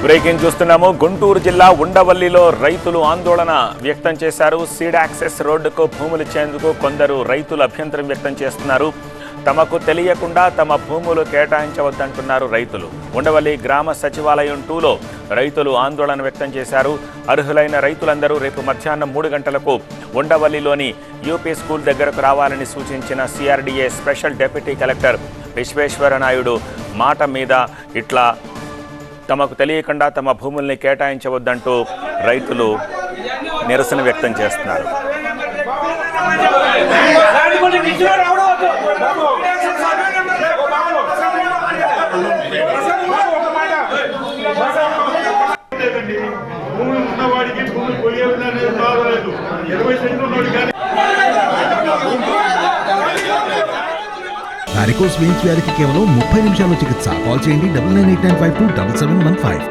Breaking చూస్తున్నాము. గుంటూరు జిల్లా ఉండవల్లిలో రైతులు ఆందోళన వ్యక్తం చేశారు. సీడ్ యాక్సెస్ రోడ్డుకు భూములు ఇచ్చేందుకు కొందరు రైతులు అభ్యంతరం వ్యక్తం చేస్తున్నారు. తమకు తెలియకుండా తమ భూములు కేటాయించవద్దంటున్నారు రైతులు. ఉండవల్లి గ్రామ సచివాలయం 2లో రైతులు ఆందోళన వ్యక్తం చేశారు. అర్హులైన రైతులందరూ రేపు మధ్యాహ్నం 3 గంటలకు ఉండవల్లిలోని యూపీ స్కూల్ దగ్గరకు రావాలని సూచించిన CRDA special deputy collector Vishweshwara Naidu మాట మీద ఇట్లా తమకు తెలియకుండా తమ భూముల్ని కేటాయించవద్దంటూ రైతులు నిరసన వ్యక్తం చేస్తున్నారు. వారికోస్ వెయిన్స్ వ్యాధికి కేవలం 30 నిమిషాల్లో చికిత్స. కాల్ చేయండి 9989527715.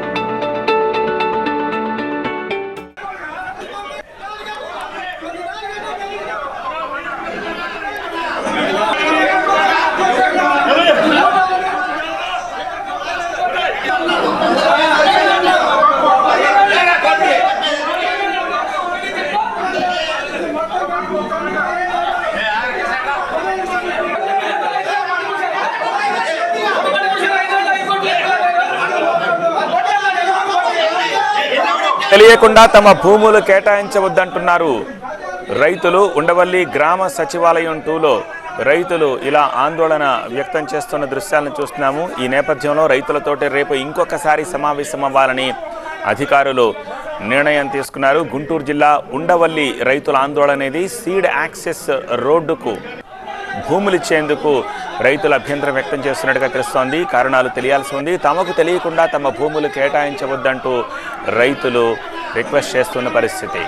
తెలియకుండా తమ భూములు కేటాయించవద్దంటున్నారు రైతులు. ఉండవల్లి గ్రామ సచివాలయం 2లో రైతులు ఇలా ఆందోళన వ్యక్తం చేస్తున్న దృశ్యాలను చూస్తున్నాము. ఈ నేపథ్యంలో రైతులతోటి రేపు ఇంకొకసారి సమావేశం అవ్వాలని అధికారులు నిర్ణయం తీసుకున్నారు. గుంటూరు జిల్లా ఉండవల్లి రైతుల ఆందోళన అనేది సీడ్ యాక్సెస్ రోడ్డుకు భూములు ఇచ్చేందుకు రైతులు అభ్యంతరం వ్యక్తం చేస్తున్నట్టుగా తెలుస్తోంది. కారణాలు తెలియాల్సి ఉంది. తమకు తెలియకుండా తమ భూములు కేటాయించవద్దంటూ రైతులు రిక్వెస్ట్ చేస్తున్న పరిస్థితి.